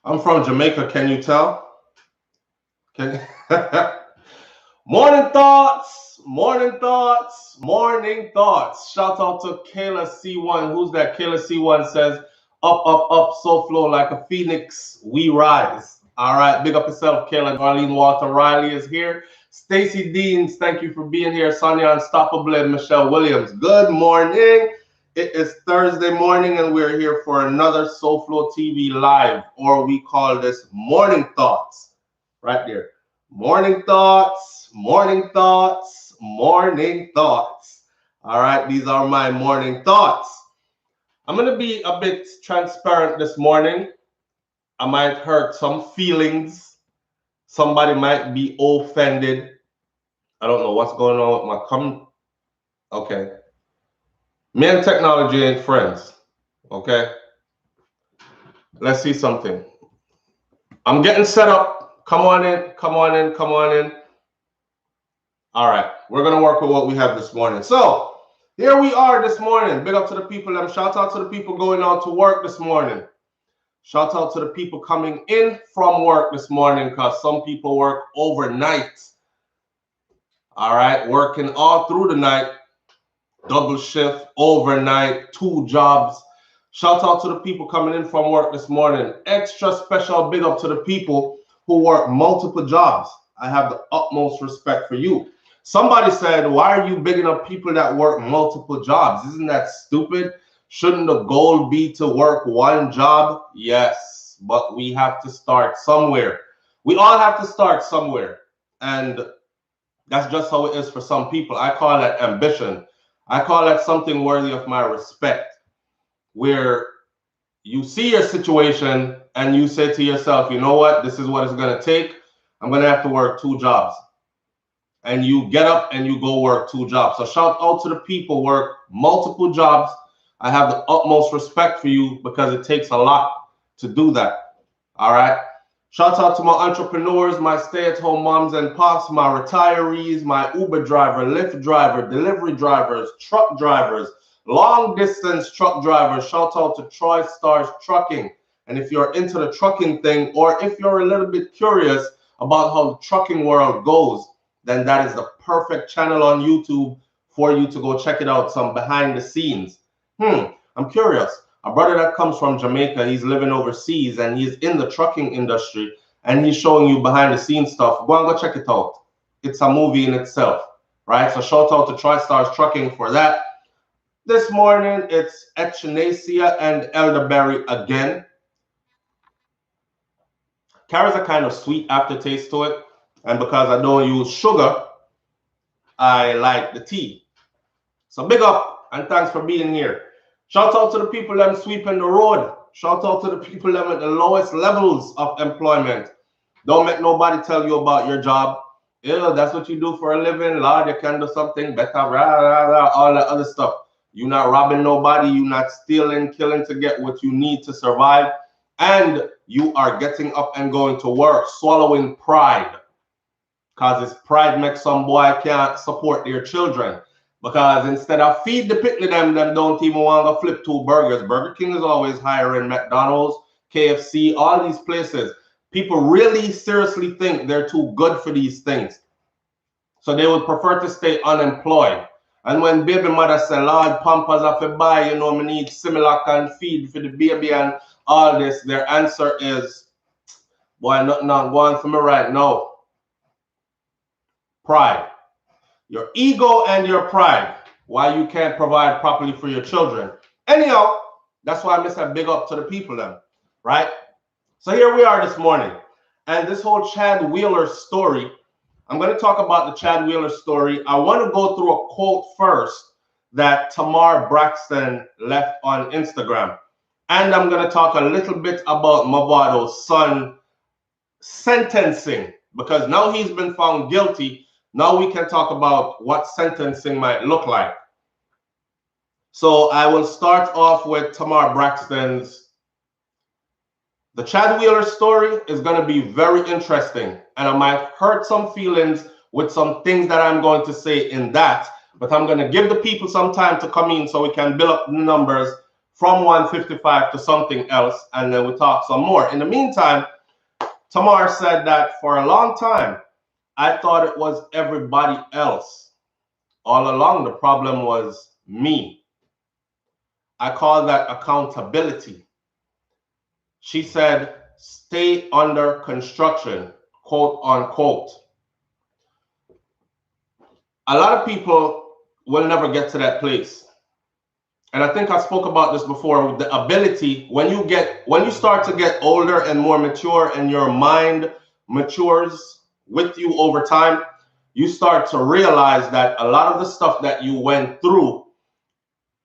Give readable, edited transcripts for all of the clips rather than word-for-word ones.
I'm from Jamaica, can you tell? Can Morning thoughts, morning thoughts, morning thoughts. Shout out to Kayla C1. Who's that? Kayla C1 says, up, up, up, so flow like a phoenix, we rise. All right, big up yourself, Kayla. Darlene Walter Riley is here. Stacy Deans, thank you for being here. Sonia Unstoppable and Michelle Williams. Good morning. It is Thursday morning, and we're here for another SouFLoTV Live, or we call this Morning Thoughts. Right there. Morning thoughts, morning thoughts, morning thoughts. All right, these are my morning thoughts. I'm going to be a bit transparent this morning. I might hurt some feelings. Somebody might be offended. I don't know what's going on with my Okay. Me and technology ain't friends. Okay. Let's see something. I'm getting set up. Come on in, come on in, come on in. All right, we're going to work with what we have this morning. So here we are this morning. Big up to the people. Shout out to the people going out to work this morning. Shout out to the people coming in from work this morning, because some people work overnight. All right, working all through the night, double shift, overnight, 2 jobs. Shout out to the people coming in from work this morning. Extra special big up to the people who work multiple jobs. I have the utmost respect for you. Somebody said, why are you bigging up people that work multiple jobs? Isn't that stupid? Shouldn't the goal be to work one job? Yes, but we have to start somewhere. We all have to start somewhere. And that's just how it is for some people. I call that ambition. I call that something worthy of my respect, where you see your situation and you say to yourself, you know what, this is what it's going to take. I'm going to have to work 2 jobs. And you get up and you go work 2 jobs. So shout out to the people who work multiple jobs. I have the utmost respect for you, because it takes a lot to do that. All right. Shout out to my entrepreneurs, my stay-at-home moms and pops, my retirees, my Uber driver, Lyft driver, delivery drivers, truck drivers, long distance truck drivers. Shout out to Troy Stars Trucking. And if you're into the trucking thing, or if you're a little bit curious about how the trucking world goes, then that is the perfect channel on YouTube for you to go check it out, some behind the scenes. I'm curious. A brother that comes from Jamaica, he's living overseas and he's in the trucking industry, and he's showing you behind the scenes stuff. Go and go check it out. It's a movie in itself, right? So shout out to Troy Stars Trucking for that. This morning, it's echinacea and elderberry again. Carries a kind of sweet aftertaste to it. And because I don't use sugar, I like the tea. So big up and thanks for being here. Shout out to the people that sweeping the road. Shout out to the people that at the lowest levels of employment. Don't make nobody tell you about your job. Yeah, that's what you do for a living. Lord, you can do something better. Rah, rah, rah, all that other stuff. You're not robbing nobody. You're not stealing, killing to get what you need to survive. And you are getting up and going to work, swallowing pride. Because it's pride makes some boy can't support their children. Because instead of feed the pitney them don't even want to flip 2 burgers. Burger King is always hiring, McDonald's, KFC, all these places. People really seriously think they're too good for these things. So they would prefer to stay unemployed. And when baby mother say, Lord, Pampers have to buy, you know, me need Similac and feed for the baby and all this, their answer is, boy, nothing not going for me right now. Pride. Your ego and your pride. Why you can't provide properly for your children. Anyhow, that's why I miss a big up to the people then, right? So here we are this morning. And this whole Chad Wheeler story, I'm going to talk about the Chad Wheeler story. I want to go through a quote first that Tamar Braxton left on Instagram. And I'm going to talk a little bit about Mavado's son sentencing, because now he's been found guilty. Now we can talk about what sentencing might look like. So I will start off with Tamar Braxton's. The Chad Wheeler story is going to be very interesting, and I might hurt some feelings with some things that I'm going to say in that, but I'm going to give the people some time to come in so we can build up the numbers from 155 to something else, and then we talk some more. In the meantime, Tamar said that for a long time, I thought it was everybody else. All along, the problem was me. I call that accountability. She said, stay under construction, quote unquote. A lot of people will never get to that place. And I think I spoke about this before, with the ability, when you start to get older and more mature and your mind matures with you over time, you start to realize that a lot of the stuff that you went through,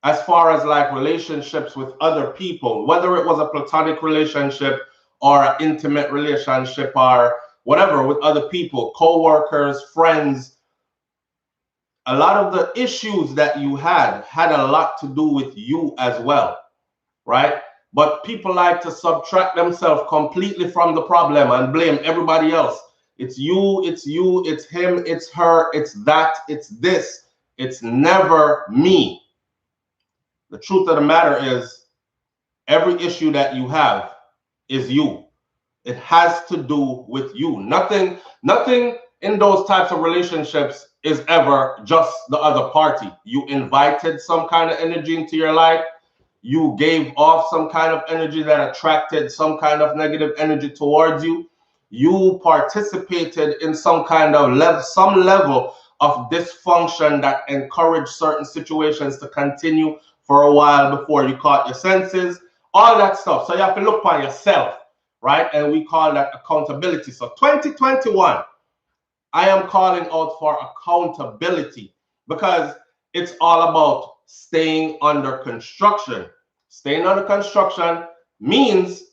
as far as like relationships with other people, whether it was a platonic relationship or an intimate relationship or whatever with other people, co-workers, friends, a lot of the issues that you had a lot to do with you as well, right? But people like to subtract themselves completely from the problem and blame everybody else. It's you, it's him, it's her, it's that, it's this. It's never me. The truth of the matter is, every issue that you have is you. It has to do with you. Nothing in those types of relationships is ever just the other party. You invited some kind of energy into your life. You gave off some kind of energy that attracted some kind of negative energy towards you. You participated in some kind of level of dysfunction that encouraged certain situations to continue for a while before you caught your senses. All that stuff. So you have to look upon yourself, right? And we call that accountability. So 2021, I am calling out for accountability, because it's all about staying under construction. Staying under construction means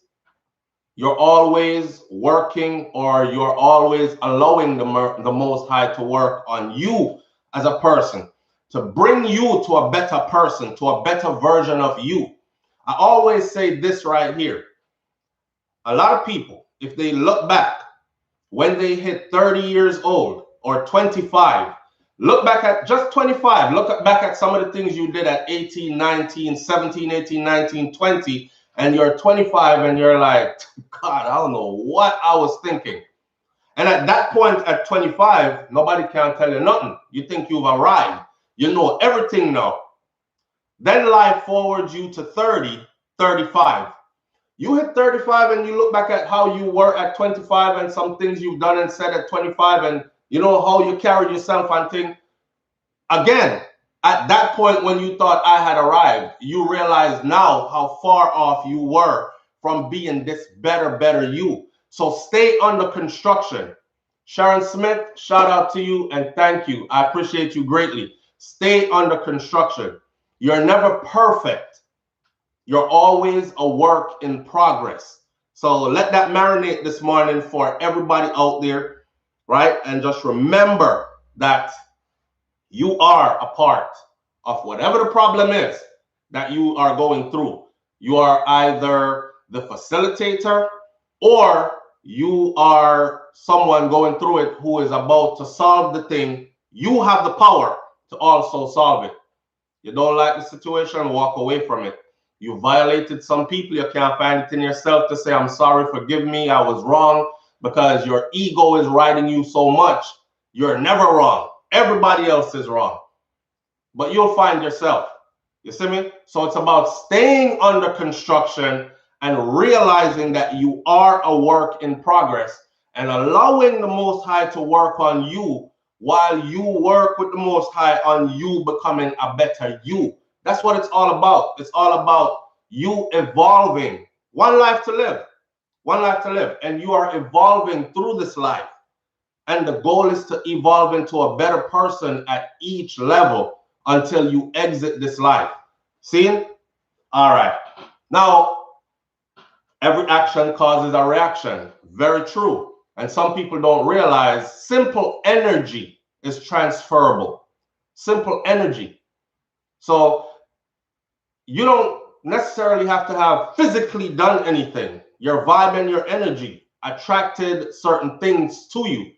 you're always working, or you're always allowing the Most High to work on you as a person, to bring you to a better person, to a better version of you. I always say this right here. A lot of people, if they look back when they hit 30 years old or 25, look back at just 25, look back at some of the things you did at 18, 19, 17, 18, 19, 20, and you're 25 and you're like, God, I don't know what I was thinking. And at that point, at 25, nobody can tell you nothing. You think you've arrived. You know everything now. Then life forwards you to 30, 35. You hit 35 and you look back at how you were at 25 and some things you've done and said at 25, and you know how you carried yourself and think. Again, at that point when you thought I had arrived, you realize now how far off you were from being this better you. So stay under construction. Sharon Smith, shout out to you and thank you. I appreciate you greatly. Stay under construction. You're never perfect. You're always a work in progress. So let that marinate this morning for everybody out there, right? And just remember that you are a part of whatever the problem is that you are going through. You are either the facilitator or you are someone going through it who is about to solve the thing. You have the power to also solve it. You don't like the situation, walk away from it. You violated some people, you can't find it in yourself to say, I'm sorry, forgive me, I was wrong, because your ego is riding you so much. You're never wrong. Everybody else is wrong. But you'll find yourself. You see me? So it's about staying under construction and realizing that you are a work in progress and allowing the Most High to work on you while you work with the Most High on you becoming a better you. That's what it's all about. It's all about you evolving. One life to live. One life to live. And you are evolving through this life. And the goal is to evolve into a better person at each level until you exit this life. See? All right. Now, every action causes a reaction. Very true. And some people don't realize simple energy is transferable. Simple energy. So you don't necessarily have to have physically done anything. Your vibe and your energy attracted certain things to you.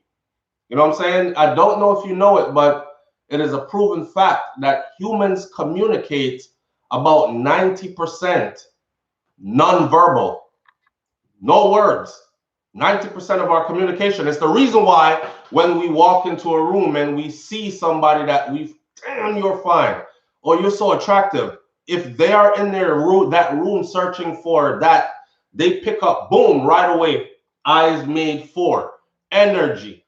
You know what I'm saying? I don't know if you know it, but it is a proven fact that humans communicate about 90% nonverbal, no words. 90% of our communication. It's the reason why when we walk into a room and we see somebody that damn, you're fine, or you're so attractive, if they are in their room, that room searching for that, they pick up, boom, right away, eyes made for energy.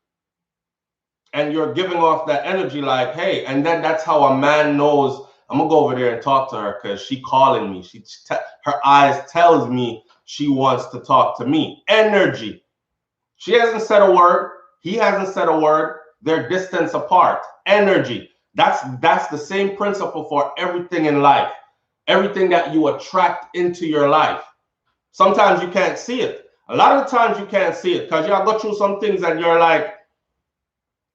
And you're giving off that energy like, hey, and then that's how a man knows, I'm gonna go over there and talk to her because she calling me. Her eyes tells me she wants to talk to me. Energy. She hasn't said a word. He hasn't said a word. They're distance apart. Energy. That's the same principle for everything in life. Everything that you attract into your life. Sometimes you can't see it. A lot of the times you can't see it because you go through some things and you're like,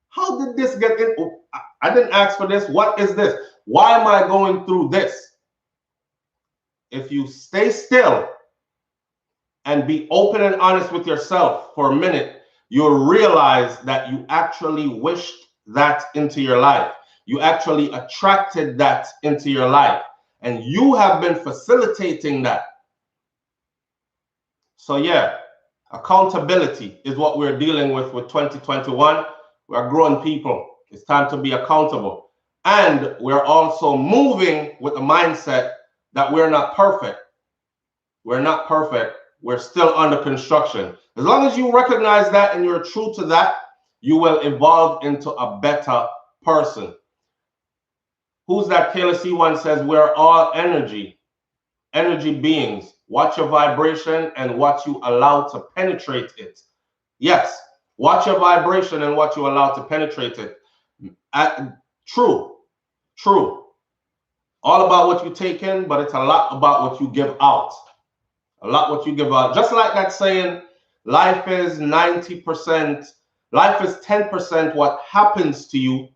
how did this get in? I didn't ask for this. What is this? Why am I going through this? If you stay still and be open and honest with yourself for a minute, you'll realize that you actually wished that into your life. You actually attracted that into your life. And you have been facilitating that. So yeah, accountability is what we're dealing with 2021. We're growing people. It's time to be accountable. And we're also moving with the mindset that we're not perfect. We're not perfect. We're still under construction. As long as you recognize that and you're true to that, you will evolve into a better person. Who's that? Kayla C1 says, we're all energy beings. Watch your vibration and what you allow to penetrate it. Yes, watch your vibration and what you allow to penetrate it. True. All about what you take in, but it's a lot about what you give out. A lot what you give out. Just like that saying, life is 90%, life is 10% what happens to you,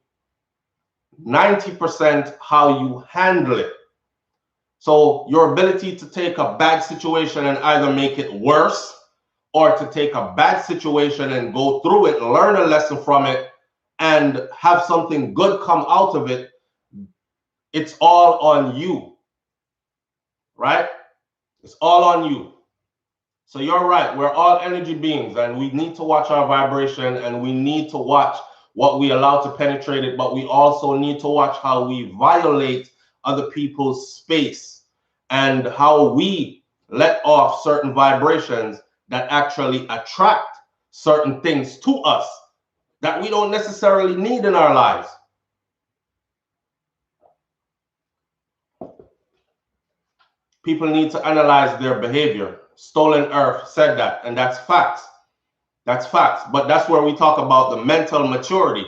90% how you handle it. So your ability to take a bad situation and either make it worse or to take a bad situation and go through it, learn a lesson from it, and have something good come out of it, it's all on you, right? It's all on you. So you're right. We're all energy beings and we need to watch our vibration and we need to watch what we allow to penetrate it, but we also need to watch how we violate other people's space and how we let off certain vibrations that actually attract certain things to us that we don't necessarily need in our lives. People need to analyze their behavior. Stolen Earth said that, and that's facts. That's facts. But that's where we talk about the mental maturity.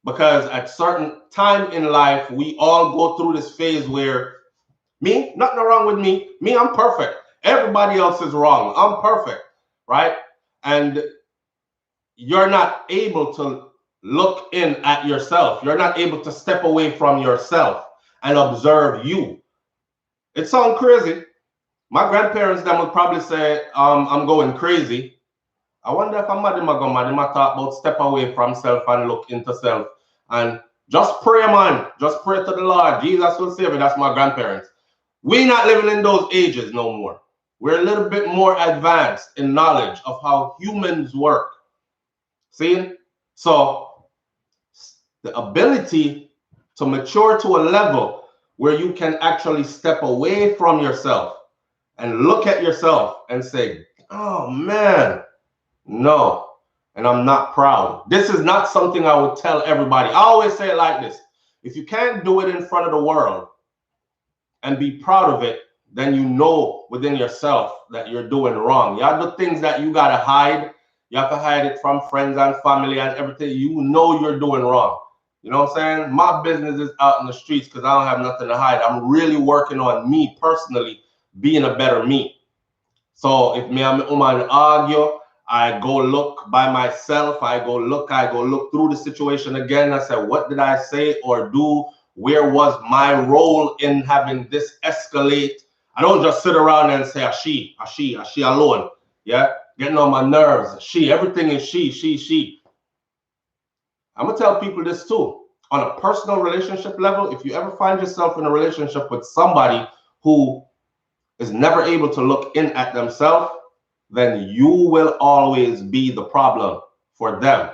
Because at certain time in life, we all go through this phase where me, nothing wrong with me. Me, I'm perfect. Everybody else is wrong. I'm perfect, right? And you're not able to look in at yourself. You're not able to step away from yourself and observe you. It sounds crazy. My grandparents then would probably say, I'm going crazy. I wonder if I'm mad talk about step away from self and look into self. And just pray, man. Just pray to the Lord. Jesus will save you. That's my grandparents. We're not living in those ages no more. We're a little bit more advanced in knowledge of how humans work. See? So the ability to mature to a level where you can actually step away from yourself and look at yourself and say, oh man, no, and I'm not proud. This is not something I would tell everybody. I always say it like this. If you can't do it in front of the world and be proud of it, then you know within yourself that you're doing wrong. You have the things that you got to hide. You have to hide it from friends and family and everything. You know you're doing wrong. You know what I'm saying? My business is out in the streets because I don't have nothing to hide. I'm really working on me personally being a better me. So if me and my woman argue, I go look by myself. I go look through the situation again. I say, what did I say or do? Where was my role in having this escalate? I don't just sit around and say, she alone. Yeah, getting on my nerves. Everything is she. I'm gonna tell people this too. On a personal relationship level, if you ever find yourself in a relationship with somebody who is never able to look in at themselves, then you will always be the problem for them.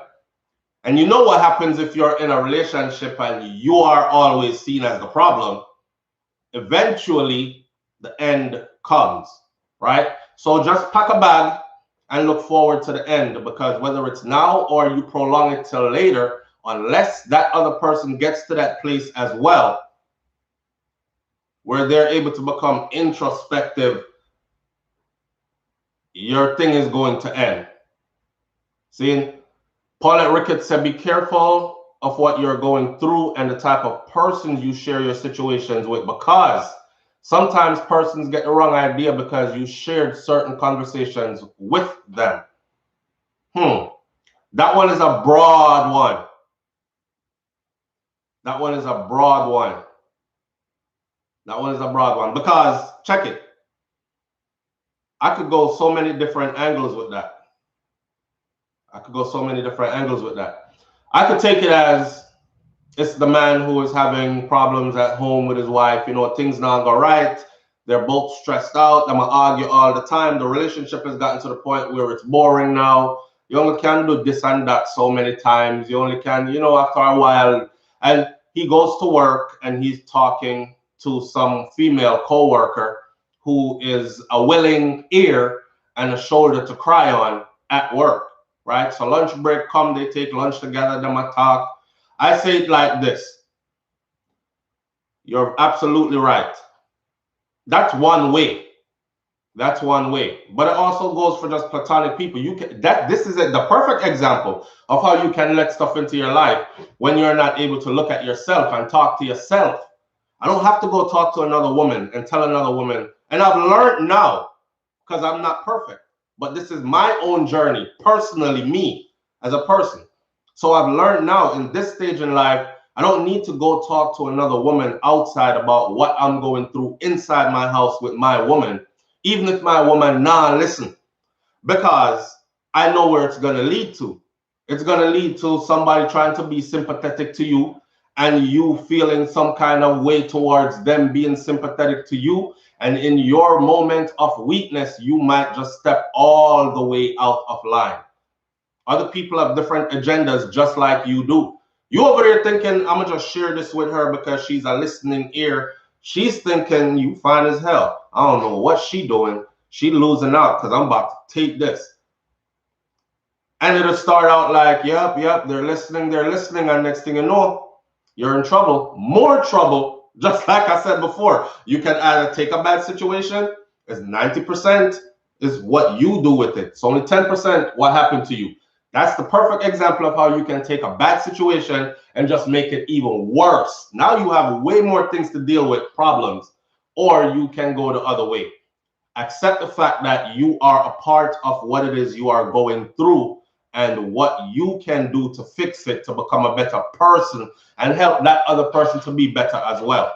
And you know what happens if you're in a relationship and you are always seen as the problem? Eventually, the end comes, right? So just pack a bag and look forward to the end, because whether it's now or you prolong it till later, unless that other person gets to that place as well, where they're able to become introspective, your thing is going to end. See, Paulette Ricketts said, be careful of what you're going through and the type of person you share your situations with, because sometimes persons get the wrong idea because you shared certain conversations with them. That one is a broad one. That one is a broad one. That one is a broad one, because check it. I could go so many different angles with that. I could take it as it's the man who is having problems at home with his wife. You know, things not go right. They're both stressed out. They're going to argue all the time. The relationship has gotten to the point where it's boring now. You only can do this and that so many times. You only can, you know, after a while. And he goes to work and he's talking to some female co-worker who is a willing ear and a shoulder to cry on at work, right? So lunch break come, they take lunch together, them a talk. I say it like this. You're absolutely right. That's one way. That's one way. But it also goes for just platonic people. This is the perfect example of how you can let stuff into your life when you're not able to look at yourself and talk to yourself. I don't have to go talk to another woman and tell another woman. And I've learned now, because I'm not perfect, but this is my own journey, personally, me as a person. So I've learned now in this stage in life, I don't need to go talk to another woman outside about what I'm going through inside my house with my woman, even if my woman listen, because I know where it's going to lead to. It's going to lead to somebody trying to be sympathetic to you and you feeling some kind of way towards them being sympathetic to you. And in your moment of weakness, you might just step all the way out of line. Other people have different agendas just like you do. You over there thinking, I'm going to just share this with her because she's a listening ear. She's thinking you fine as hell. I don't know what she doing. She losing out because I'm about to take this. And it'll start out like, yep, they're listening. And next thing you know, you're in trouble, more trouble. Just like I said before, you can either take a bad situation, as 90% is what you do with it. It's only 10% what happened to you. That's the perfect example of how you can take a bad situation and just make it even worse. Now you have way more things to deal with, problems, or you can go the other way. Accept the fact that you are a part of what it is you are going through and what you can do to fix it, to become a better person and help that other person to be better as well.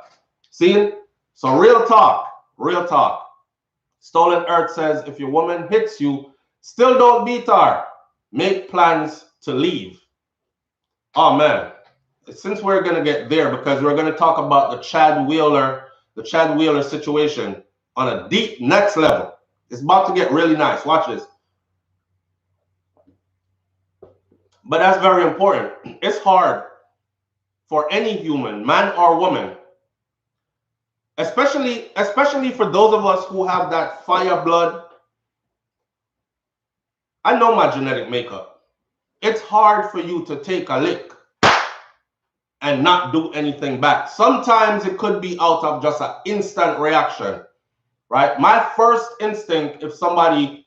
See? So real talk. Stolen Earth says, if your woman hits you, still don't beat her. Make plans to leave. Oh man, since we're going to get there, because we're going to talk about the Chad Wheeler situation on a deep next level. It's about to get really nice. Watch this. But that's very important. It's hard for any human, man or woman, especially for those of us who have that fire blood. I know my genetic makeup. It's hard for you to take a lick and not do anything back. Sometimes it could be out of just an instant reaction, right? My first instinct, if somebody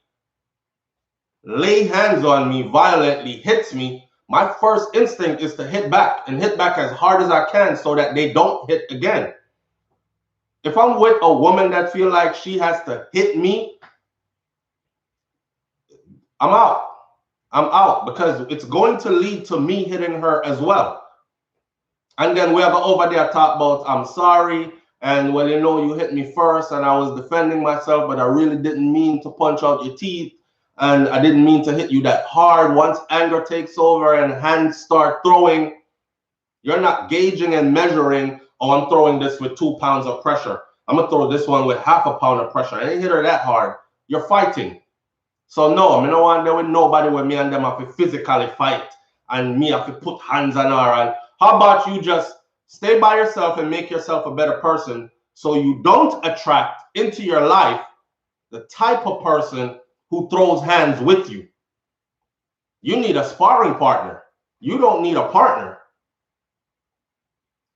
lay hands on me, violently hits me, my first instinct is to hit back and hit back as hard as I can so that they don't hit again. If I'm with a woman that feel like she has to hit me, I'm out because it's going to lead to me hitting her as well. And then we have over there talk about, I'm sorry, and well, you know, you hit me first and I was defending myself, but I really didn't mean to punch out your teeth. And I didn't mean to hit you that hard. Once anger takes over and hands start throwing, you're not gauging and measuring, oh, I'm throwing this with 2 pounds of pressure. I'm going to throw this one with half a pound of pressure. I ain't hit her that hard. You're fighting. So no, I don't want there with nobody with me and them have to physically fight and me have to put hands on her. And how about you just stay by yourself and make yourself a better person so you don't attract into your life the type of person who throws hands with you. You need a sparring partner. You don't need a partner.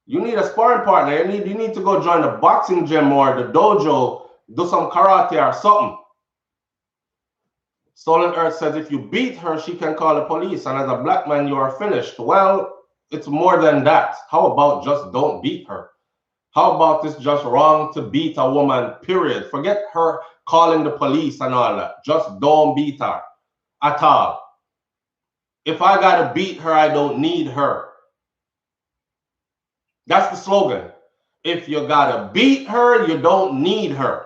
You need a sparring partner. You need to go join the boxing gym or the dojo, do some karate or something. Stolen Earth says if you beat her, she can call the police. And as a black man, you are finished. Well, it's more than that. How about just don't beat her? How about it's just wrong to beat a woman, period? Forget her calling the police and all that. Just don't beat her at all. If I got to beat her, I don't need her. That's the slogan. If you got to beat her, you don't need her.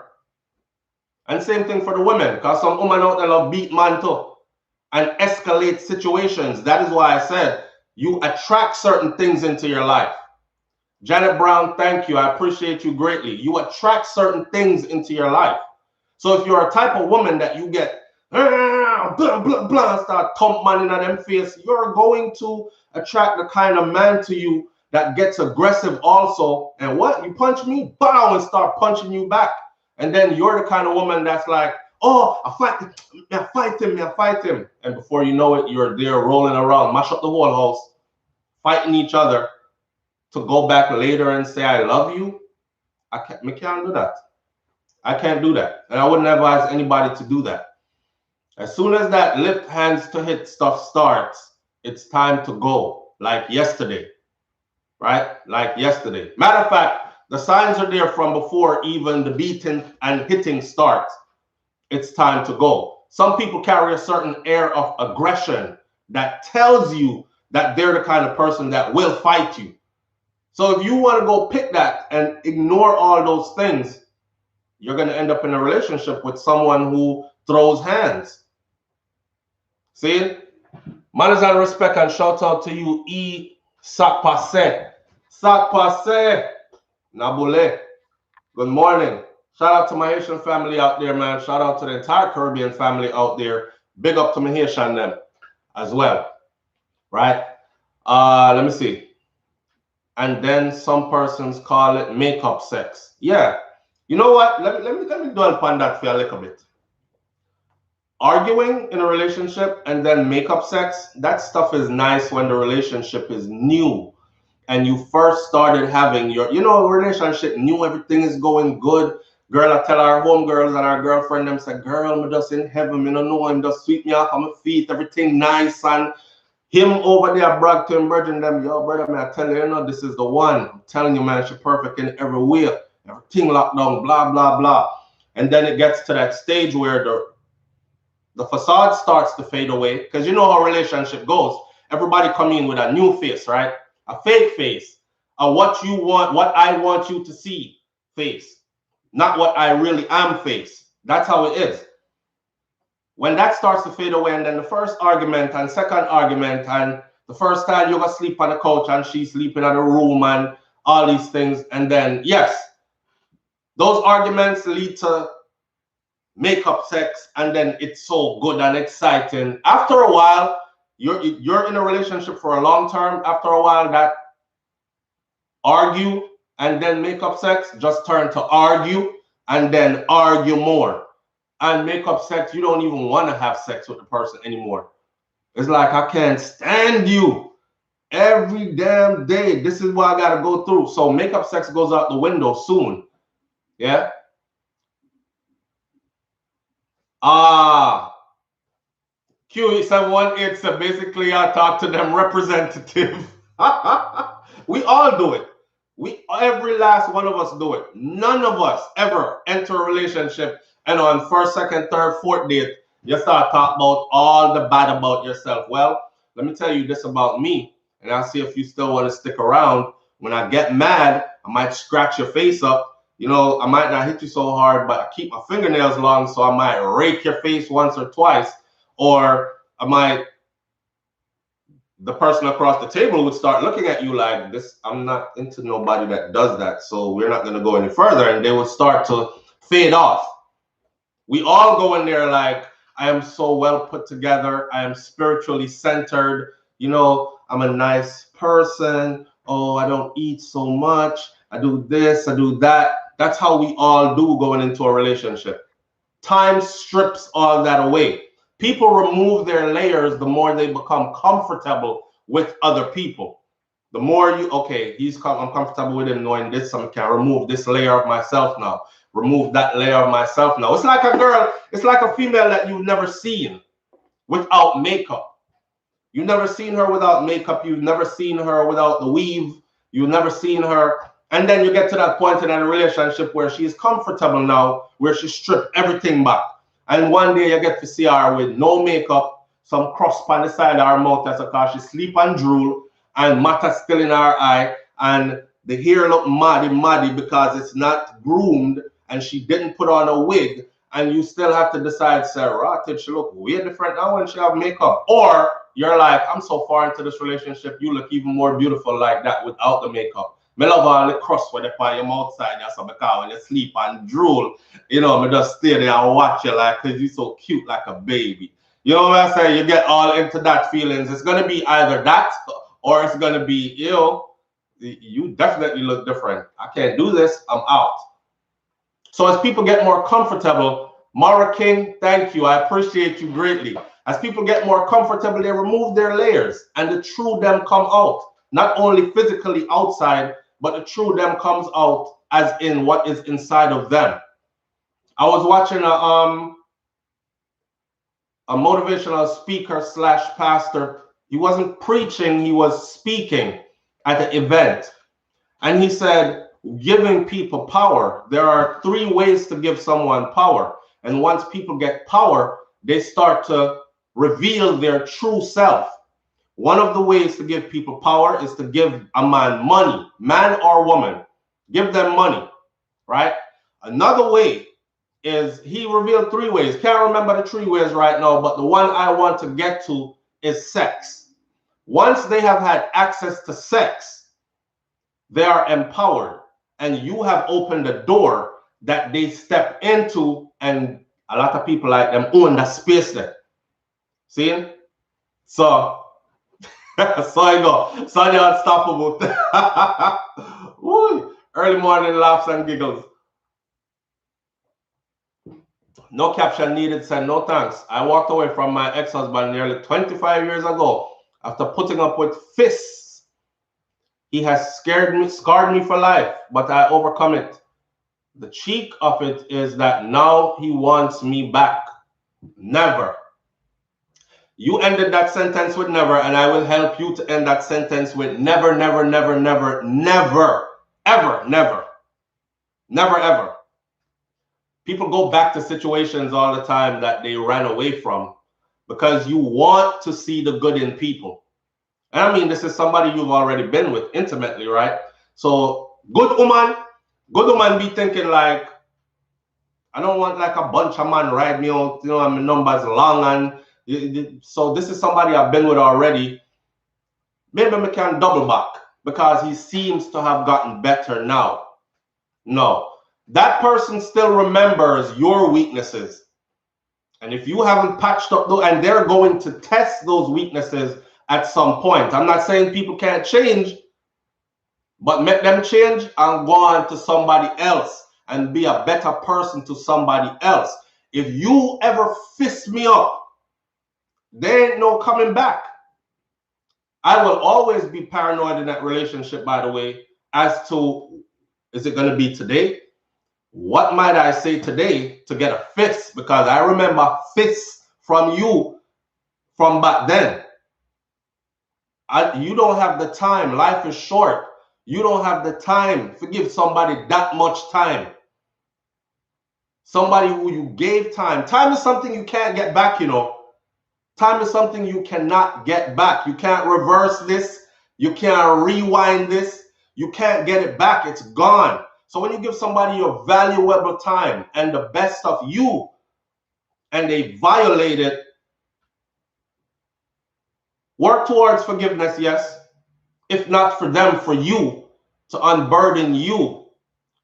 And same thing for the women, because some women out there love beat man too and escalate situations. That is why I said you attract certain things into your life. Janet Brown, thank you. I appreciate you greatly. You attract certain things into your life. So if you're a type of woman that you get blah, blah, blah, start thump man in them face, you're going to attract the kind of man to you that gets aggressive also. And what? You punch me? Bow, and start punching you back. And then you're the kind of woman that's like, oh, I fight him. And before you know it, you're there rolling around, mash up the whole house, fighting each other to go back later and say, I love you. I can't do that. I can't do that. And I wouldn't advise anybody to do that. As soon as that lift hands to hit stuff starts, it's time to go, like yesterday, right? Like yesterday. Matter of fact, the signs are there from before even the beating and hitting starts. It's time to go. Some people carry a certain air of aggression that tells you that they're the kind of person that will fight you. So if you want to go pick that and ignore all those things, you're going to end up in a relationship with someone who throws hands. See? Manners and respect, and shout out to you, E. Sac Passe. Sac Passe. Nabule. Good morning. Shout out to my Haitian family out there, man. Shout out to the entire Caribbean family out there. Big up to my Haitian them as well. Right? Let me see. And then some persons call it makeup sex. Yeah. You know what? Let me dwell upon that for a little bit. Arguing in a relationship and then makeup sex, that stuff is nice when the relationship is new and you first started having your, relationship new, everything is going good. Girl, I tell our homegirls and our girlfriend, them say, girl, I'm just in heaven, I don't know, I'm just sweep me off on my feet, everything nice, and him over there brag to him, virgin them, yo, brother, man, I tell you, this is the one. I'm telling you, man, she's perfect in every way. Everything locked down, blah, blah, blah. And then it gets to that stage where the facade starts to fade away, because you know how relationship goes. Everybody come in with a new face, right? A fake face, a what you want, what I want you to see face, not what I really am face. That's how it is. When that starts to fade away, and then the first argument and second argument, and the first time you're gonna sleep on the couch and she's sleeping in the room and all these things, and then yes, those arguments lead to makeup sex, and then it's so good and exciting. After a while, you're in a relationship for a long term. After a while, that argue and then makeup sex just turn to argue and then argue more. And makeup sex, you don't even want to have sex with the person anymore. It's like, I can't stand you every damn day. This is what I got to go through. So makeup sex goes out the window soon. Yeah. QE718, so basically I talk to them representative. We all do it. Every last one of us do it. None of us ever enter a relationship and on first, second, third, fourth date, you start talking about all the bad about yourself. Well, let me tell you this about me, and I'll see if you still want to stick around. When I get mad, I might scratch your face up. I might not hit you so hard, but I keep my fingernails long, so I might rake your face once or twice, or I might the person across the table would start looking at you like, this, I'm not into nobody that does that, so we're not going to go any further, and they would start to fade off. We all go in there like, I am so well put together, I am spiritually centered, you know, I'm a nice person, oh, I don't eat so much, I do this, I do that. That's how we all do going into a relationship. Time strips all that away. People remove their layers the more they become comfortable with other people. The more you, okay, I'm comfortable with him knowing this, I can remove this layer of myself now. Remove that layer of myself now. It's like a girl, it's like a female that you've never seen without makeup. You've never seen her without makeup. You've never seen her without the weave. You've never seen her. And then you get to that point in a relationship where she's comfortable now, where she stripped everything back. And one day you get to see her with no makeup, some crust on the side of her mouth, that's because she sleep and drool, and matter still in her eye, and the hair look muddy because it's not groomed, and she didn't put on a wig, and you still have to decide, Sarah, did she look way different now when she have makeup? Or you're like, I'm so far into this relationship, you look even more beautiful like that without the makeup. Me love all the crust when they put your mouth side, so because when you sleep and drool, you know, me just stay there and watch you like, because you're so cute like a baby. You know what I say? You get all into that feelings. It's going to be either that, or it's going to be, you know, you definitely look different. I can't do this. I'm out. So as people get more comfortable, Mara King, thank you. I appreciate you greatly. As people get more comfortable, they remove their layers and the true them come out. Not only physically outside, but the true them comes out as in what is inside of them. I was watching a motivational speaker slash pastor. He wasn't preaching, he was speaking at an event. And he said, giving people power. There are 3 ways to give someone power. And once people get power, they start to reveal their true self. One of the ways to give people power is to give a man money, man or woman. Give them money, right? Another way is, he revealed 3 ways. Can't remember the 3 ways right now, but the one I want to get to is sex. Once they have had access to sex, they are empowered, and you have opened a door that they step into, and a lot of people like them own that space there. See? So, so you go. So you're unstoppable. Early morning laughs and giggles. No caption needed, said no thanks. I walked away from my ex-husband nearly 25 years ago after putting up with fists. He has scarred me for life, but I overcome it. The cheek of it is that now he wants me back. Never. You ended that sentence with never, and I will help you to end that sentence with never, never, never, never, never, ever, never, never, ever. People go back to situations all the time that they ran away from because you want to see the good in people. And I mean, this is somebody you've already been with intimately, right? So good woman be thinking like, I don't want like a bunch of man ride me out, you know, my number's long, and so this is somebody I've been with already. Maybe I can double back because he seems to have gotten better now. No, that person still remembers your weaknesses. And if you haven't patched up those, and they're going to test those weaknesses at some point. I'm not saying people can't change, but make them change and go on to somebody else and be a better person to somebody else. If you ever fist me up, there ain't no coming back. I will always be paranoid in that relationship, by the way, as to, is it going to be today? What might I say today to get a fist? Because I remember fists from you from back then. You don't have the time. Life is short. You don't have the time to give somebody that much time. Somebody who you gave time. Time is something you can't get back, you know. Time is something you cannot get back. You can't reverse this. You can't rewind this. You can't get it back. It's gone. So when you give somebody your valuable time and the best of you, and they violate it, Work towards forgiveness, yes. If not for them, for you, to unburden you.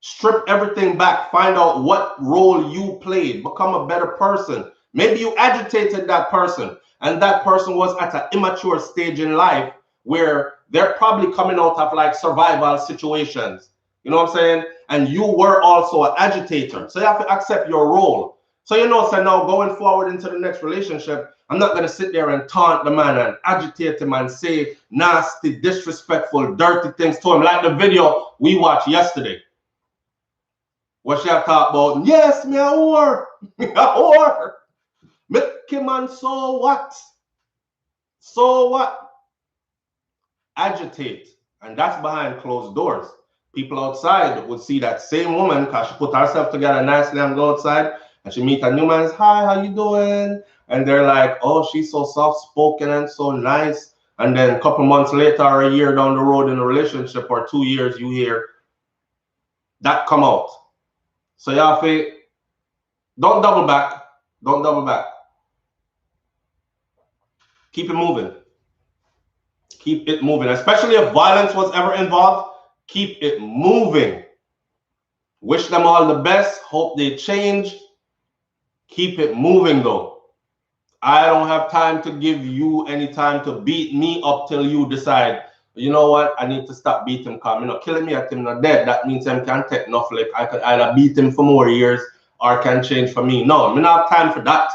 Strip everything back. Find out what role you played. Become a better person. Maybe you agitated that person, and that person was at an immature stage in life where they're probably coming out of like survival situations. You know what I'm saying? And you were also an agitator. So you have to accept your role. So you know, so now going forward into the next relationship, I'm not gonna sit there and taunt the man and agitate him and say nasty, disrespectful, dirty things to him, like the video we watched yesterday. What she have talk about? Yes, me a whore. Me a whore. Make him and so what? So what? Agitate. And that's behind closed doors. People outside would see that same woman because she put herself together nicely and go outside and she meet a new man. Hi, how you doing? And they're like, oh, she's so soft-spoken and so nice. And then a couple months later or a year down the road in a relationship or 2 years, you hear that come out. So y'all feel, don't double back. Don't double back. Keep it moving. Keep it moving. Especially if violence was ever involved, keep it moving. Wish them all the best. Hope they change. Keep it moving though. I don't have time to give you any time to beat me up till you decide, you know what, I need to stop beating him because you know, killing me at him not dead. That means him can't take enough. Like I could either beat him for more years or can change for me. No, I don't have time for that.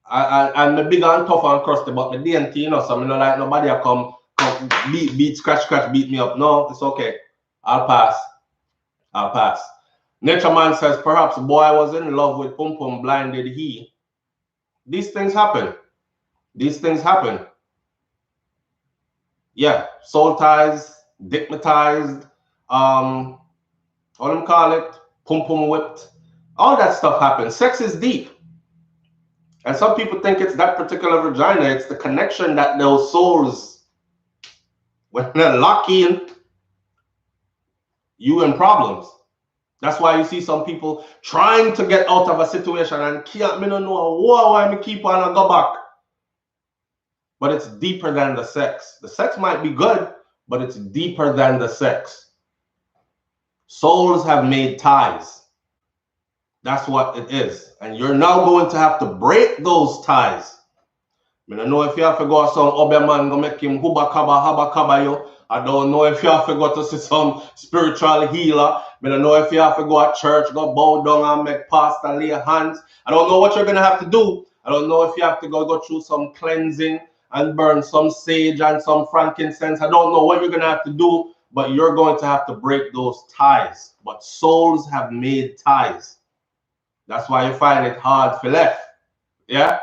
I'm big and tough and crusty, but the DNT, you know, so I don't like nobody come beat, scratch, beat me up. No, it's okay. I'll pass. I'll pass. Nature Man says, perhaps boy was in love with Pum Pum, blinded he. These things happen. These things happen. Yeah, soul ties, dickmatized, what do you call it? Pum Pum whipped. All that stuff happens. Sex is deep. And some people think it's that particular vagina. It's the connection that those souls, when they're locked in, you in problems. That's why you see some people trying to get out of a situation and can't, me don't know why me keep on and go back. But it's deeper than the sex. The sex might be good, but it's deeper than the sex. Souls have made ties. That's what it is. And you're now going to have to break those ties. I don't know if you have to go to some other man go make him haba yo. I don't know if you have to go to see some spiritual healer. I don't know if you have to go to church, go bow down and make pastor lay hands. I don't know what you're going to have to do. I don't know if you have to go through some cleansing and burn some sage and some frankincense. I don't know what you're going to have to do, but you're going to have to break those ties. But souls have made ties. That's why you find it hard for left. Yeah?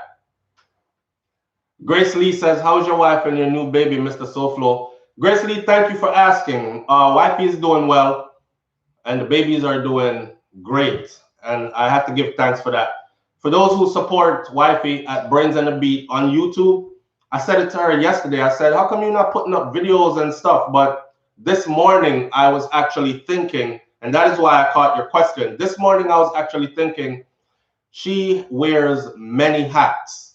Grace Lee says, how's your wife and your new baby, Mr. SouFlo? Grace Lee, thank you for asking. Wifey is doing well, and the babies are doing great. And I have to give thanks for that. For those who support Wifey at Brains and the Beat on YouTube, I said it to her yesterday. I said, how come you're not putting up videos and stuff? But this morning, I was actually thinking, and that is why I caught your question. This morning, I was actually thinking, she wears many hats.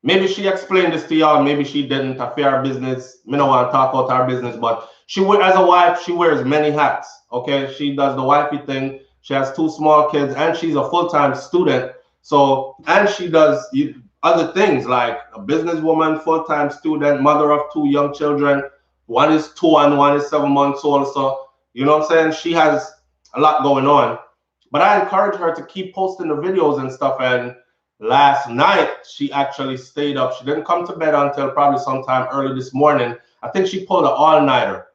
Maybe she explained this to y'all. Maybe she didn't. I fear her business. Me don't want to talk about her business, but as a wife, she wears many hats. Okay, she does the wifey thing. She has 2 small kids, and she's a full-time student. So, and she does other things like a businesswoman, full-time student, mother of 2 young children. One is 2 and one is 7 months old. So, you know what I'm saying? She has a lot going on. But I encourage her to keep posting the videos and stuff. And last night, she actually stayed up. She didn't come to bed until probably sometime early this morning. I think she pulled an all-nighter.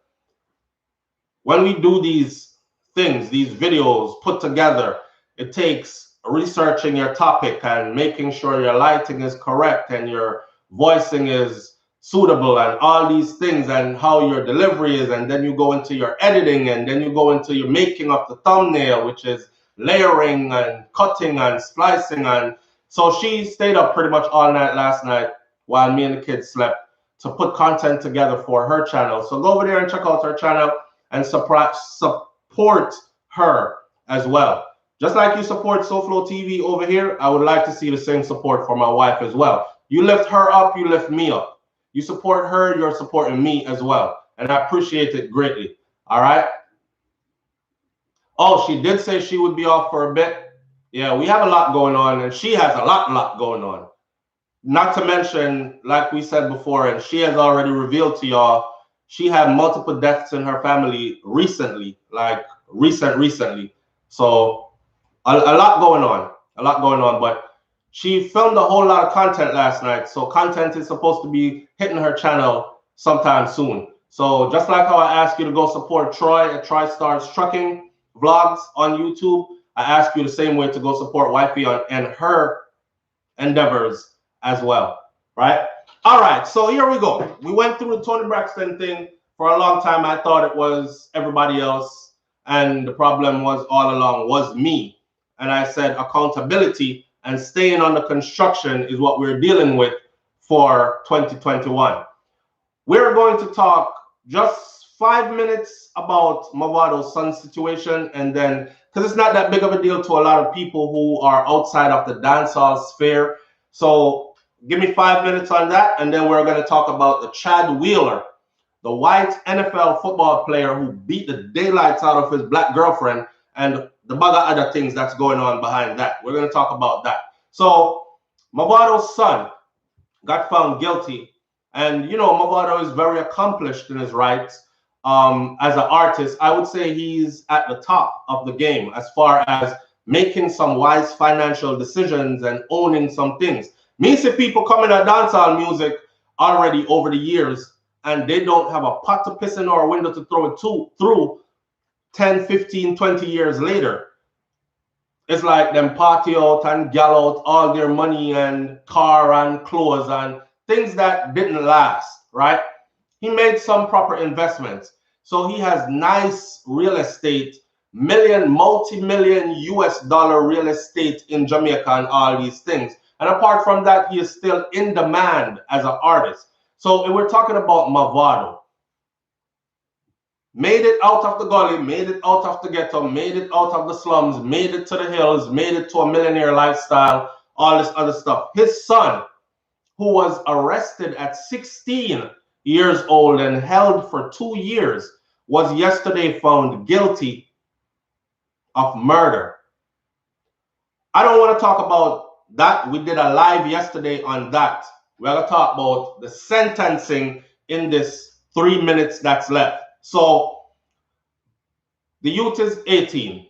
When we do these things, these videos put together, it takes researching your topic and making sure your lighting is correct and your voicing is suitable and all these things and how your delivery is. And then you go into your editing and then you go into your making of the thumbnail, which is layering and cutting and splicing. And so she stayed up pretty much all night last night while me and the kids slept to put content together for her channel. So go over there and check out her channel and support her as well. Just like you support SouFLoTV over here, I would like to see the same support for my wife as well. You lift her up, you lift me up. You support her, you're supporting me as well. And I appreciate it greatly. All right. Oh, she did say she would be off for a bit. Yeah, we have a lot going on, and she has a lot going on. Not to mention, like we said before, and she has already revealed to y'all, she had multiple deaths in her family recently, like recently. So a lot going on, but she filmed a whole lot of content last night. So content is supposed to be hitting her channel sometime soon. So just like how I asked you to go support Troy at Troy Stars Trucking Vlogs on YouTube, I ask you the same way to go support Wifey and her endeavors as well, right? All right, so here we go. We went through the Tony Braxton thing. For a long time, I thought it was everybody else, and the problem was all along was me. And I said accountability and staying on the construction is what we're dealing with for 2021. We're going to talk just 5 minutes about Mavado's son situation, and then, because it's not that big of a deal to a lot of people who are outside of the dancehall sphere. So give me 5 minutes on that, and then we're going to talk about the Chad Wheeler, the white NFL football player who beat the daylights out of his black girlfriend, and the bag of other things that's going on behind that. We're going to talk about that. So Mavado's son got found guilty. And, you know, Mavado is very accomplished in his rights as an artist. I would say he's at the top of the game as far as making some wise financial decisions and owning some things. Me see people coming at dancehall music already over the years, and they don't have a pot to piss in or a window to throw it through 10, 15, 20 years later. It's like them party out and gal out all their money and car and clothes and things that didn't last, right? He made some proper investments. So he has nice real estate, multi-million US dollar real estate in Jamaica and all these things. And apart from that, he is still in demand as an artist. So we're talking about Mavado. Made it out of the gully, made it out of the ghetto, made it out of the slums, made it to the hills, made it to a millionaire lifestyle, all this other stuff. His son, who was arrested at 16 years old and held for 2 years, was yesterday found guilty of murder. I don't want to talk about that. We did a live yesterday on that. We're going to talk about the sentencing in this 3 minutes that's left. So the youth is 18.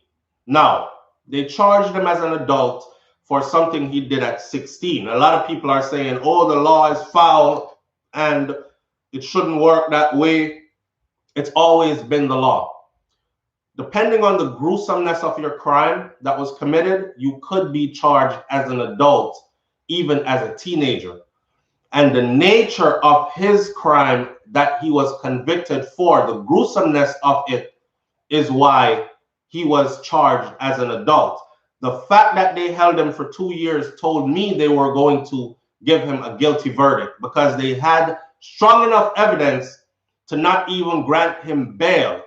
Now, they charged him as an adult for something he did at 16. A lot of people are saying, oh, the law is foul and it shouldn't work that way. It's always been the law. Depending on the gruesomeness of your crime that was committed, you could be charged as an adult, even as a teenager. And the nature of his crime that he was convicted for, the gruesomeness of it, is why he was charged as an adult. The fact that they held him for 2 years told me they were going to give him a guilty verdict because they had strong enough evidence to not even grant him bail.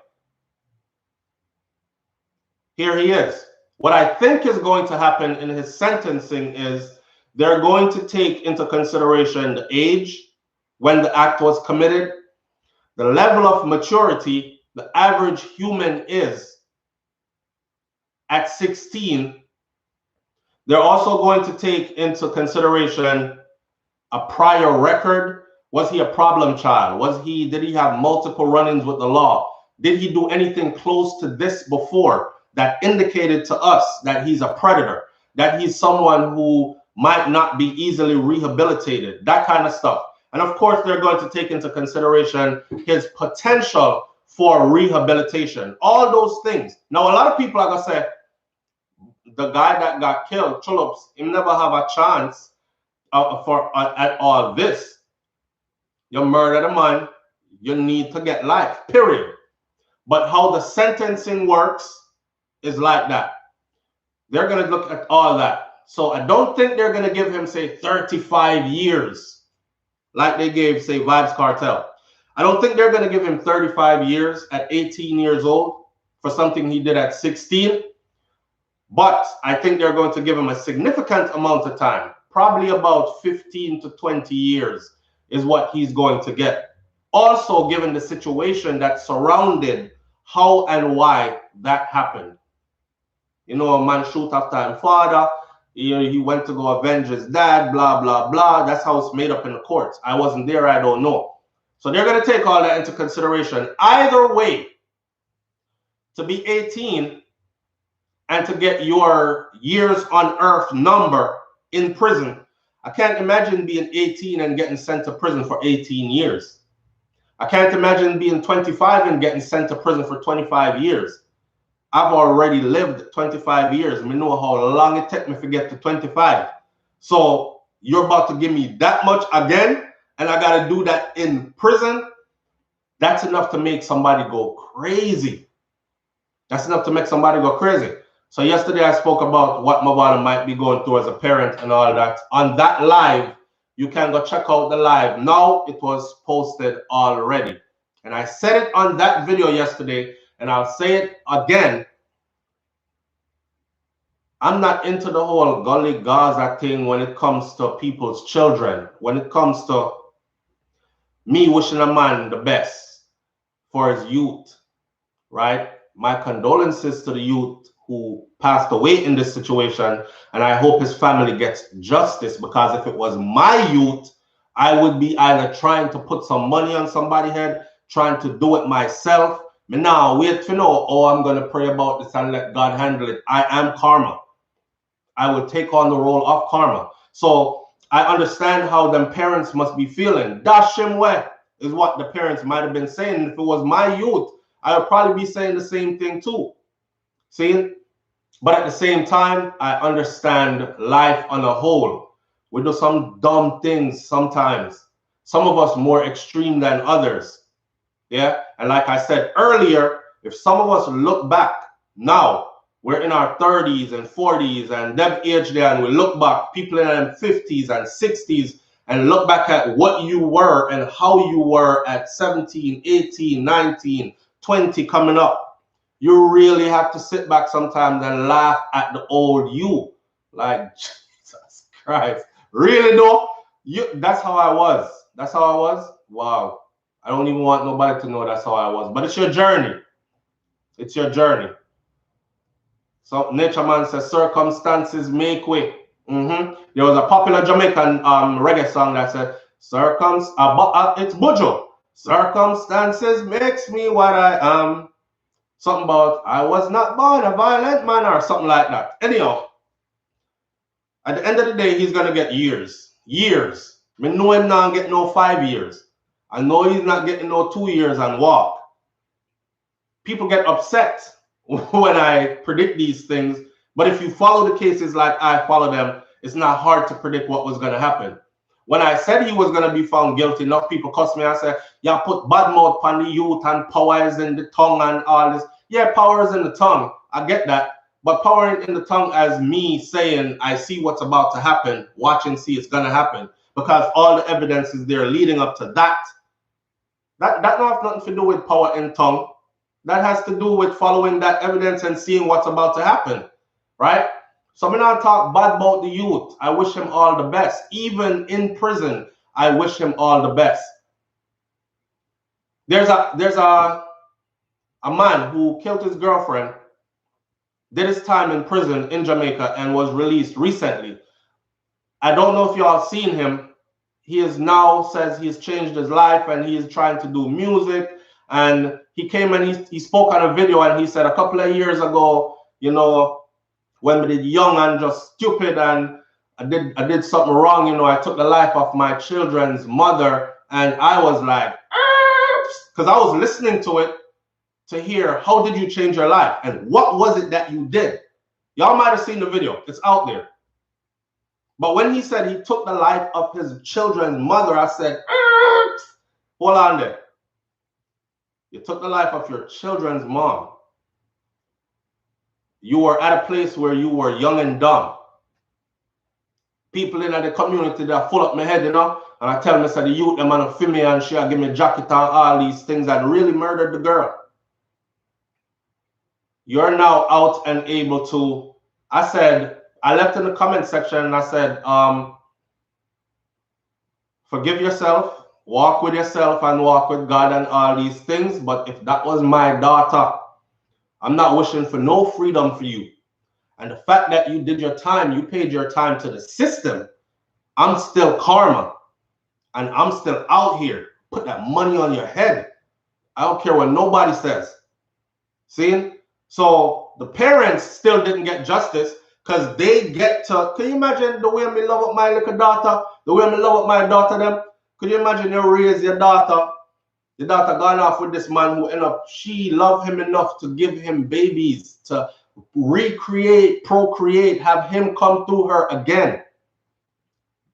Here he is. What I think is going to happen in his sentencing is they're going to take into consideration the age when the act was committed, the level of maturity the average human is at 16. They're also going to take into consideration a prior record. Was he a problem child? Did he have multiple run-ins with the law? Did he do anything close to this before that indicated to us that he's a predator, that he's someone who might not be easily rehabilitated, that kind of stuff. And of course, they're going to take into consideration his potential for rehabilitation, all those things. Now, a lot of people are going to say, the guy that got killed, Chulups, he never have a chance at all this. You murdered a man, you need to get life, period. But how the sentencing works is like that. They're going to look at all that. So I don't think they're going to give him, say, 35 years like they gave, say, Vybz Kartel. I don't think they're going to give him 35 years at 18 years old for something he did at 16. But I think they're going to give him a significant amount of time. probably about 15 to 20 years is what he's going to get. Also, given the situation that surrounded how and why that happened. You know, a man shoot after his father. He went to go avenge his dad, blah, blah, blah. That's how it's made up in the courts. I wasn't there, I don't know. So they're going to take all that into consideration. Either way, to be 18 and to get your years on earth number in prison, I can't imagine being 18 and getting sent to prison for 18 years. I can't imagine being 25 and getting sent to prison for 25 years. I've already lived 25 years. I know how long it takes me to get to 25. So you're about to give me that much again, and I got to do that in prison? That's enough to make somebody go crazy. That's enough to make somebody go crazy. So yesterday I spoke about what my father might be going through as a parent and all that. On that live, you can go check out the live. Now it was posted already. And I said it on that video yesterday, and I'll say it again. I'm not into the whole gully Gaza thing when it comes to people's children. When it comes to me wishing a man the best for his youth, right? My condolences to the youth who passed away in this situation, and I hope his family gets justice, because if it was my youth, I would be either trying to put some money on somebody's head, trying to do it myself. Me now wait to know, oh, I'm going to pray about this and let God handle it. I am karma. I will take on the role of karma. So I understand how them parents must be feeling. Dash him way is what the parents might have been saying. If it was my youth, I would probably be saying the same thing too. See? But at the same time, I understand life on a whole. We do some dumb things sometimes. Some of us more extreme than others. Yeah? And like I said earlier, if some of us look back now, we're in our 30s and 40s and that age there, and we look back, people in their 50s and 60s, and look back at what you were and how you were at 17, 18, 19, 20 coming up. You really have to sit back sometimes and laugh at the old you. Like, Jesus Christ. Really though? That's how I was. That's how I was? Wow. I don't even want nobody to know that's how I was. But it's your journey. It's your journey. So Nature Man says, circumstances make way. There was a popular Jamaican reggae song that said, it's Bujo. Circumstances makes me what I am. Something about, I was not born a violent man, or something like that. Anyhow, at the end of the day, he's going to get years. Years. I know him not get no 5 years. I know he's not getting no 2 years and walk. People get upset when I predict these things. But if you follow the cases like I follow them, it's not hard to predict what was going to happen. When I said he was going to be found guilty, enough people cussed me and said, yeah, put bad mouth on the youth and power is in the tongue and all this. Yeah, power is in the tongue. I get that. But power in the tongue as me saying, I see what's about to happen, watch and see it's going to happen. Because all the evidence is there leading up to that. That don't have nothing to do with power in tongue. That has to do with following that evidence and seeing what's about to happen. Right? So I'm not talk bad about the youth. I wish him all the best. Even in prison, I wish him all the best. There's a man who killed his girlfriend, did his time in prison in Jamaica, and was released recently. I don't know if y'all seen him. He is now says he's changed his life and he is trying to do music. And he came and he spoke on a video and he said a couple of years ago, you know, when we did young and just stupid and I did something wrong, you know, I took the life of my children's mother, and I was like, because I was listening to it to hear how did you change your life and what was it that you did. Y'all might have seen the video. It's out there. But when he said he took the life of his children's mother, I said, hold on there. You took the life of your children's mom. You were at a place where you were young and dumb. People in the community that full up my head, you know, and I tell them, I said, the youth, them man film me and she'll give me a jacket and all these things and really murdered the girl. You're now out and able to, I said, I left in the comment section and I said, Forgive yourself, walk with yourself and walk with God and all these things. But if that was my daughter, I'm not wishing for no freedom for you. And the fact that you did your time, you paid your time to the system, I'm still karma. And I'm still out here. Put that money on your head. I don't care what nobody says. See? So the parents still didn't get justice because they get to, can you imagine the way me love up my little daughter, the way me love up my daughter them? Could you imagine you raise your daughter, the daughter gone off with this man who ended up, she loved him enough to give him babies, to recreate, procreate, have him come through her again.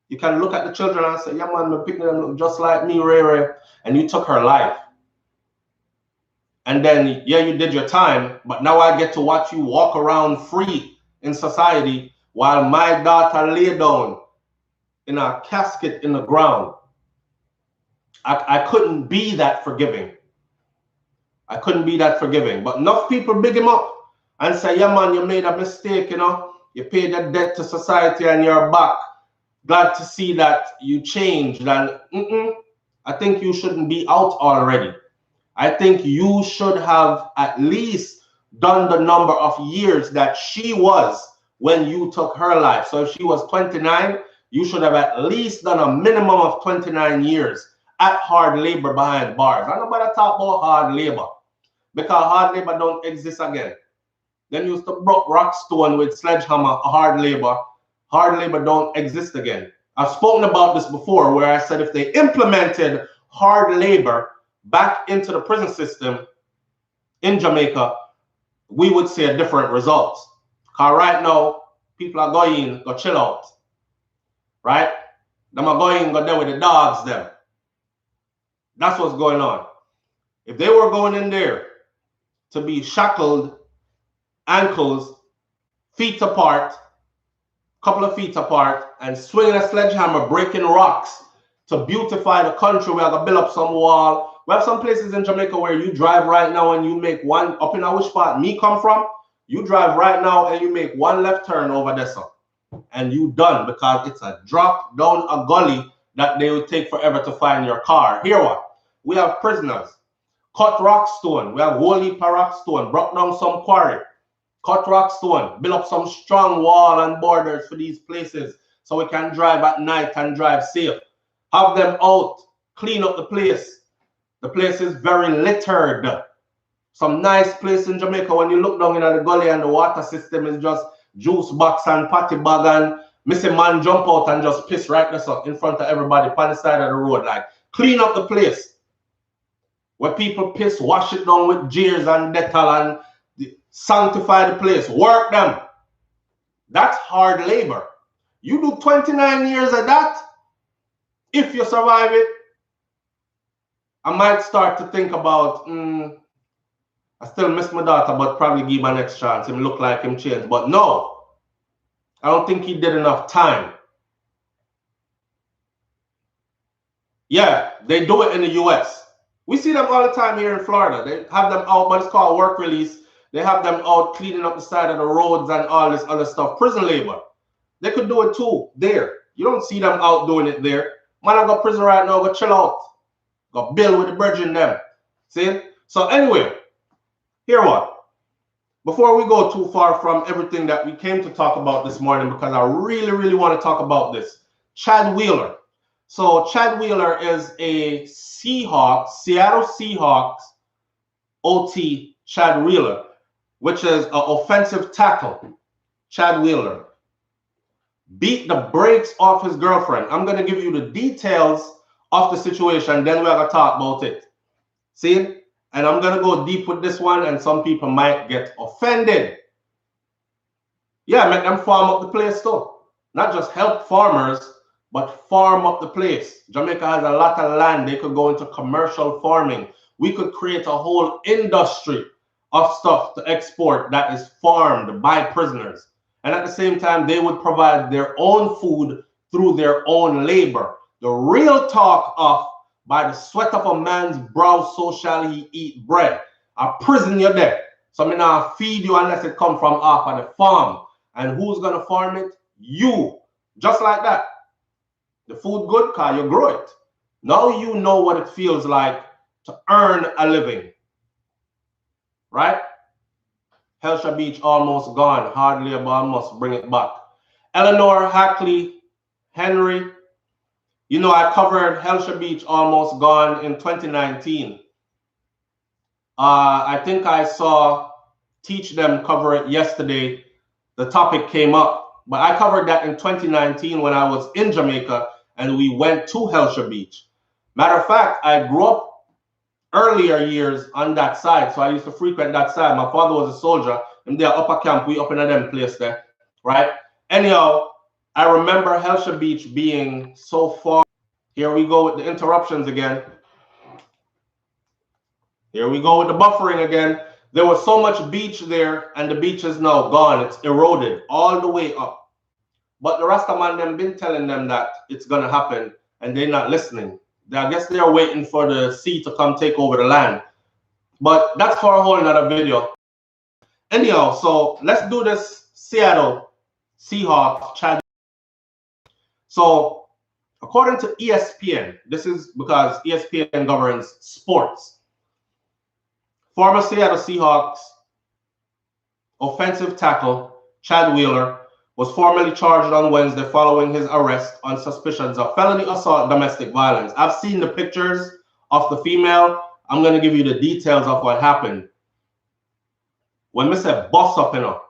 You can look at the children and say, yeah man, my picking them look just like me, Ray Ray, and you took her life. And then, yeah, you did your time, but now I get to watch you walk around free in society while my daughter lay down in a casket in the ground. I couldn't be that forgiving. I couldn't be that forgiving. But enough people big him up and say, yeah, man, you made a mistake, you know. You paid a debt to society and you're back. Glad to see that you changed. And I think you shouldn't be out already. I think you should have at least done the number of years that she was when you took her life. So if she was 29, you should have at least done a minimum of 29 years at hard labor behind bars. I nobody talk about hard labor because hard labor don't exist again. Then used to broke rock stone with sledgehammer, hard labor. Hard labor don't exist again. I've spoken about this before where I said if they implemented hard labor back into the prison system in Jamaica, we would see a different result. Because right now, people are going, go chill out. Right? Them are going, go there with the dogs them. That's what's going on. If they were going in there to be shackled, ankles, feet apart, couple of feet apart, and swinging a sledgehammer, breaking rocks to beautify the country, we are going to build up some wall. We have some places in Jamaica where you drive right now and you make one, up in which part me come from, you drive right now and you make one left turn over there, so, and you done because it's a drop down a gully that they would take forever to find your car. Here what? We have prisoners, cut rock stone, we have whole heap of rock stone, brought down some quarry, cut rock stone, build up some strong wall and borders for these places so we can drive at night and drive safe. Have them out, clean up the place. The place is very littered. Some nice place in Jamaica when you look down in the gully and the water system is just juice box and patty bag and missing man jump out and just piss right there in front of everybody on the side of the road. Like, clean up the place. Where people piss, wash it down with jeers and Dettol and sanctify the place. Work them. That's hard labor. You do 29 years of that. If you survive it, I might start to think about, I still miss my daughter, but probably give him a next chance. Him look like him change. But no, I don't think he did enough time. Yeah, they do it in the US. We see them all the time here in Florida. They have them out, but it's called work release. They have them out cleaning up the side of the roads and all this other stuff. Prison labor. They could do it too there. You don't see them out doing it there. Man, I got prison right now, go chill out. Go build with the bridge in them. See? So anyway, here what? Before we go too far from everything that we came to talk about this morning, because I really, really want to talk about this. Chad Wheeler. So Chad Wheeler is a Seahawks, Seattle Seahawks OT, Chad Wheeler, which is an offensive tackle. Chad Wheeler beat the brakes off his girlfriend. I'm going to give you the details of the situation, then we're going to talk about it. See? And I'm going to go deep with this one, and some people might get offended. Yeah, make them farm up the place too. Not just help farmers, but farm up the place. Jamaica has a lot of land. They could go into commercial farming. We could create a whole industry of stuff to export that is farmed by prisoners. And at the same time, they would provide their own food through their own labor. The real talk of by the sweat of a man's brow, so shall he eat bread. A prison you're there. So I'm not feed you unless it come from off of the farm. And who's going to farm it? You. Just like that. The food good because you grow it. Now you know what it feels like to earn a living. Right? Helsha Beach almost gone. Hardly a bomb, must bring it back. Eleanor Hackley Henry. You know, I covered Helsha Beach almost gone in 2019. I think I saw Teach Them cover it yesterday. The topic came up, but I covered that in 2019 when I was in Jamaica and we went to Helsha Beach. Matter of fact, I grew up earlier years on that side, so I used to frequent that side. My father was a soldier, and there upper camp, we up in a them place there, right? Anyhow, I remember Helsha Beach being so far. Here we go with the interruptions again. Here we go with the buffering again. There was so much beach there, and the beach is now gone. It's eroded all the way up. But the Rastaman them been telling them that it's gonna happen, and they're not listening. I guess they're waiting for the sea to come take over the land. But that's for a whole nother video. Anyhow, so let's do this Seattle Seahawks chat. So according to ESPN, this is because ESPN governs sports. Former Seattle Seahawks offensive tackle Chad Wheeler was formally charged on Wednesday following his arrest on suspicions of felony assault domestic violence. I've seen the pictures of the female. I'm going to give you the details of what happened. When we say boss up, you know,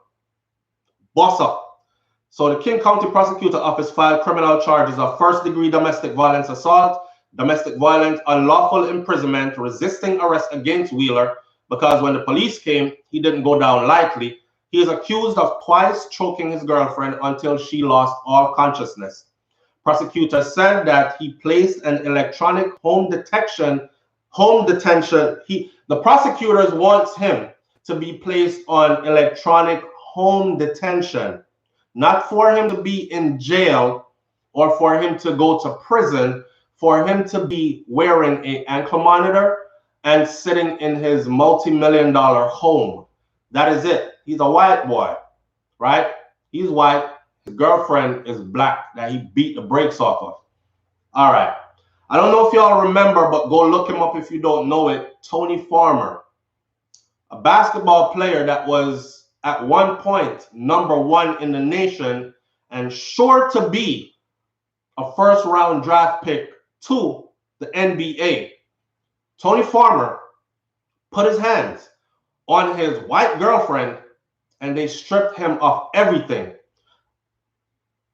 boss up. So the King County Prosecutor Office filed criminal charges of first-degree domestic violence assault, domestic violence, unlawful imprisonment, resisting arrest against Wheeler, because when the police came, he didn't go down lightly. He is accused of twice choking his girlfriend until she lost all consciousness. Prosecutor said that he placed an electronic home detention. The prosecutors wants him to be placed on electronic home detention, not for him to be in jail or for him to go to prison, for him to be wearing an ankle monitor and sitting in his multi-million-dollar home. That is it. He's a white boy, right? He's white. His girlfriend is black that he beat the brakes off of. All right. I don't know if y'all remember, but go look him up if you don't know it. Tony Farmer, a basketball player that was at one point #1 in the nation and sure to be a first-round draft pick to the NBA. Tony Farmer put his hands on his white girlfriend and they stripped him of everything.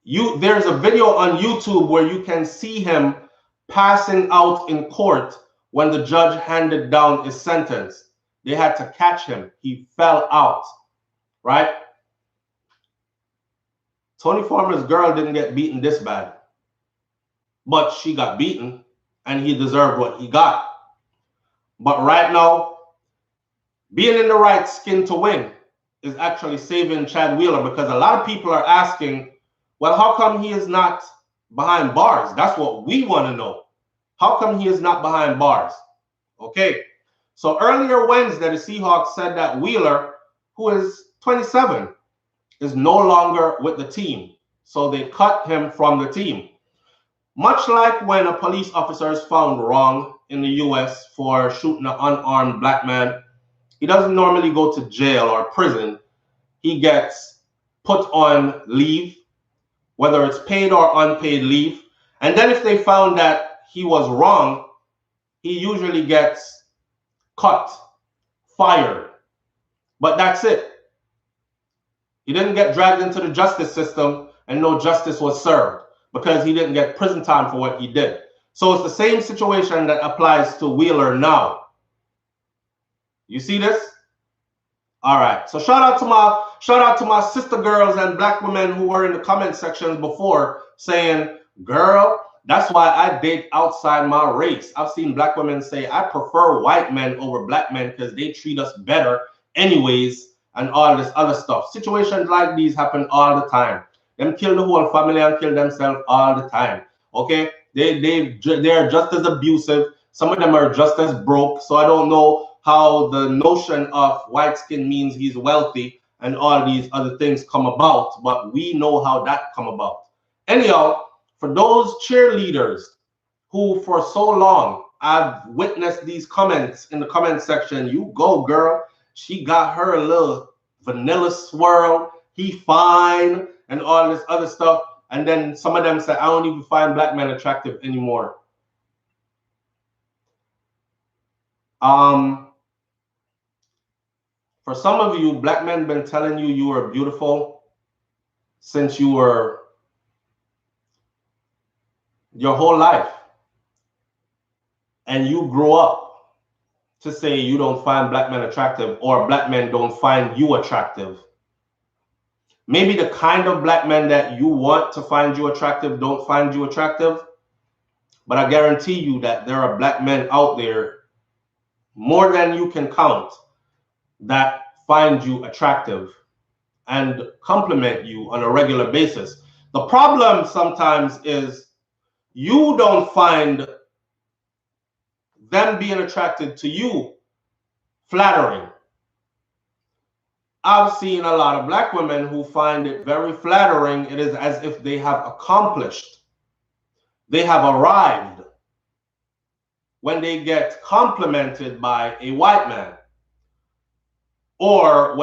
There's a video on YouTube where you can see him passing out in court when the judge handed down his sentence. They had to catch him. He fell out, right? Tony Farmer's girl didn't get beaten this bad, but she got beaten and he deserved what he got. But right now, being in the right skin to win is actually saving Chad Wheeler, because a lot of people are asking, well, how come he is not behind bars? That's what we want to know. How come he is not behind bars? Okay, so earlier Wednesday, the Seahawks said that Wheeler, who is 27, is no longer with the team. So they cut him from the team. Much like when a police officer is found wrong in the US for shooting an unarmed black man, he doesn't normally go to jail or prison. He gets put on leave, whether it's paid or unpaid leave. And then if they found that he was wrong, he usually gets cut, fired. But that's it. He didn't get dragged into the justice system and no justice was served because he didn't get prison time for what he did. So it's the same situation that applies to Wheeler now. You see this? All right. So shout out to my sister girls and black women who were in the comment sections before saying, girl, that's why I date outside my race. I've seen black women say, I prefer white men over black men because they treat us better anyways, and all this other stuff. Situations like these happen all the time. Them kill the whole family and kill themselves all the time. Okay? They're just as abusive. Some of them are just as broke. So I don't know how the notion of white skin means he's wealthy and all these other things come about, but we know how that come about. Anyhow, For those cheerleaders who for so long I've witnessed these comments in the comment section, you go girl, she got her a little vanilla swirl, he fine, and all this other stuff. And then some of them say, I don't even find black men attractive anymore. For some of you, black men been telling you you are beautiful since you were your whole life. And you grow up to say you don't find black men attractive, or black men don't find you attractive. Maybe the kind of black men that you want to find you attractive don't find you attractive, but I guarantee you that there are black men out there, more than you can count, that find you attractive and compliment you on a regular basis. The problem sometimes is you don't find them being attracted to you flattering. I've seen a lot of black women who find it very flattering. It is as if they have accomplished, they have arrived when they get complimented by a white man, or when